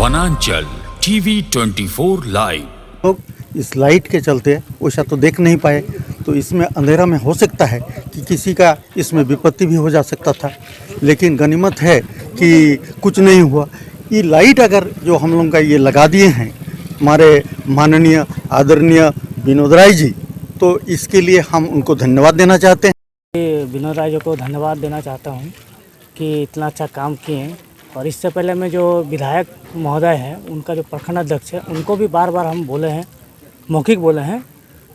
वनांचल TV 24 live. लोग इस लाइट के चलते वैसा तो देख नहीं पाए, तो इसमें अंधेरा में हो सकता है कि किसी का इसमें विपत्ति भी हो जा सकता था, लेकिन गनीमत है कि कुछ नहीं हुआ। ये लाइट अगर जो हम लोग का ये लगा दिए हैं हमारे माननीय आदरणीय विनोद राय जी, तो इसके लिए हम उनको धन्यवाद देना चाहते हैं। विनोद राय जी को धन्यवाद देना चाहता हूँ कि इतना अच्छा काम किए हैं। और इससे पहले में जो विधायक महोदय हैं, उनका जो प्रखंड अध्यक्ष है, उनको भी बार बार हम बोले हैं, मौखिक बोले हैं,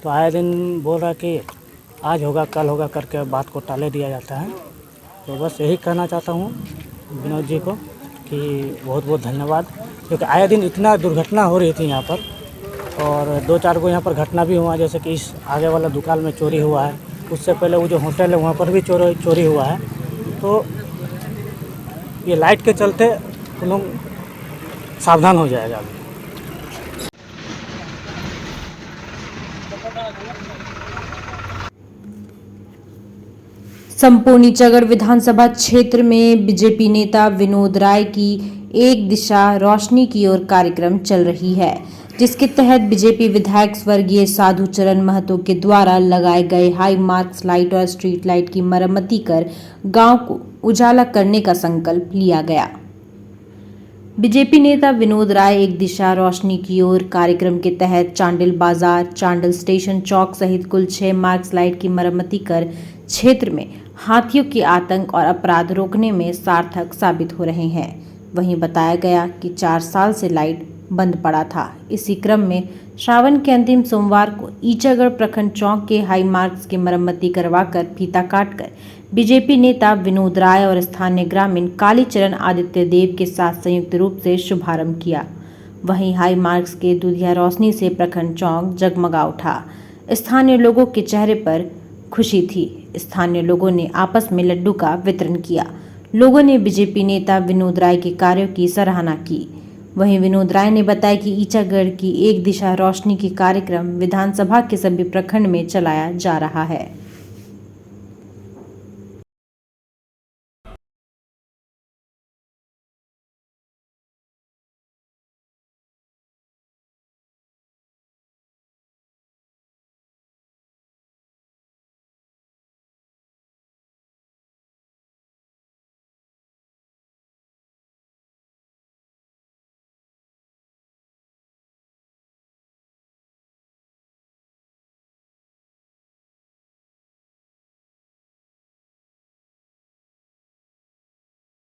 तो आए दिन बोल रहा कि आज होगा कल होगा करके बात को टाले दिया जाता है। तो बस यही कहना चाहता हूँ विनोद जी को कि बहुत बहुत धन्यवाद, क्योंकि आए दिन इतना दुर्घटना हो रही थी यहाँ पर, और 2-4 गो यहाँ पर घटना भी हुआ, जैसे कि इस आगे वाला दुकान में चोरी हुआ है, उससे पहले वो जो होटल है वहाँ पर भी चोरी हुआ है। तो ये लाइट के चलते हम लोग सावधान हो जाएगा अभी। संपूर्ण ईचागढ़ विधानसभा क्षेत्र में बीजेपी नेता विनोद राय की एक दिशा रोशनी की ओर कार्यक्रम चल रही है, जिसके तहत बीजेपी विधायक स्वर्गीय साधु चरण महतो के द्वारा लगाए गए हाई मार्क्स लाइट और स्ट्रीट लाइट की मरम्मती कर गांव को उजाला करने का संकल्प लिया गया। बीजेपी नेता विनोद राय एक दिशा रोशनी की ओर कार्यक्रम के तहत चांडिल बाजार, चांडिल स्टेशन चौक सहित कुल 6 मार्क्स लाइट की मरम्मती कर क्षेत्र में हाथियों के आतंक और अपराध रोकने में सार्थक साबित हो रहे हैं। वहीं बताया गया कि 4 साल से लाइट बंद पड़ा था। इसी क्रम में श्रावण के अंतिम सोमवार को ईचागढ़ प्रखंड चौक के हाई मार्क्स की मरम्मती करवाकर फीता काटकर बीजेपी नेता विनोद राय और स्थानीय ग्रामीण कालीचरण आदित्य देव के साथ संयुक्त रूप से शुभारंभ किया। वहीं हाई मार्क्स के दुधिया रोशनी से प्रखंड चौक जगमगा उठा। स्थानीय लोगों के चेहरे पर खुशी थी। स्थानीय लोगों ने आपस में लड्डू का वितरण किया। लोगों ने बीजेपी नेता विनोद राय के कार्यों की सराहना की। वहीं विनोद राय ने बताया कि ईचागढ़ की एक दिशा रोशनी की कार्यक्रम विधानसभा के सभी प्रखंड में चलाया जा रहा है।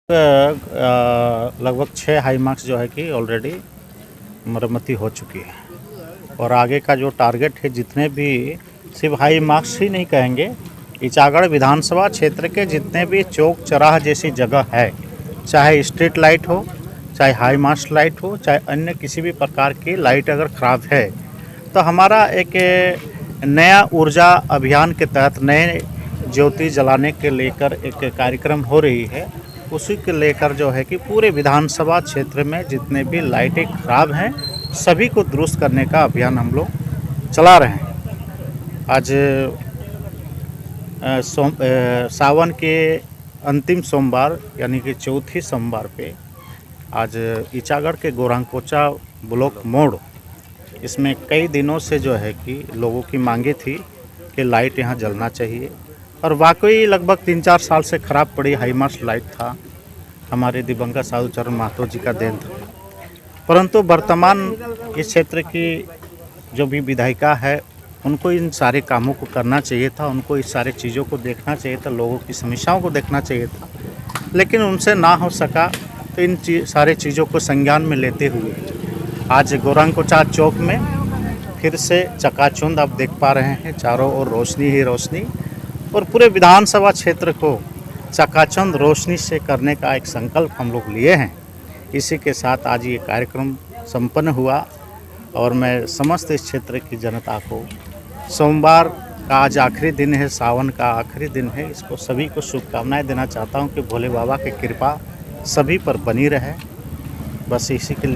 लगभग 6 हाई मार्क्स जो है कि ऑलरेडी मरम्मती हो चुकी है, और आगे का जो टारगेट है, जितने भी सिर्फ हाई मार्क्स ही नहीं कहेंगे, ईचागढ़ विधानसभा क्षेत्र के जितने भी चौक चौराहा जैसी जगह है, चाहे स्ट्रीट लाइट हो, चाहे हाई मार्क्स लाइट हो, चाहे अन्य किसी भी प्रकार की लाइट अगर ख़राब है, तो हमारा एक नया ऊर्जा अभियान के तहत नए ज्योति जलाने के लेकर एक कार्यक्रम हो रही है। उसी के लेकर जो है कि पूरे विधानसभा क्षेत्र में जितने भी लाइटें ख़राब हैं, सभी को दुरुस्त करने का अभियान हम लोग चला रहे हैं। आज सावन के अंतिम सोमवार यानी कि चौथी सोमवार पे आज ईचागढ़ के गोरंकोचा ब्लॉक मोड़, इसमें कई दिनों से जो है कि लोगों की मांगे थी कि लाइट यहाँ जलना चाहिए, और वाकई लगभग 3-4 साल से ख़राब पड़ी हाई मार्क्स लाइट था, हमारे दिवंगत साधु चरण महतो जी का देन था। परंतु वर्तमान इस क्षेत्र की जो भी विधायिका है, उनको इन सारे कामों को करना चाहिए था, उनको इस सारे चीज़ों को देखना चाहिए था, लोगों की समस्याओं को देखना चाहिए था, लेकिन उनसे ना हो सका। तो इन सारे चीज़ों को संज्ञान में लेते हुए आज गोरंकोचा चौक में फिर से चकाचौंध आप देख पा रहे हैं, चारों ओर रोशनी ही रोशनी, और पूरे विधानसभा क्षेत्र को चकाचौंध रोशनी से करने का एक संकल्प हम लोग लिए हैं। इसी के साथ आज ये कार्यक्रम संपन्न हुआ, और मैं समस्त इस क्षेत्र की जनता को सोमवार का आज आखिरी दिन है, सावन का आखिरी दिन है, इसको सभी को शुभकामनाएं देना चाहता हूं कि भोले बाबा की कृपा सभी पर बनी रहे। बस इसी के लिए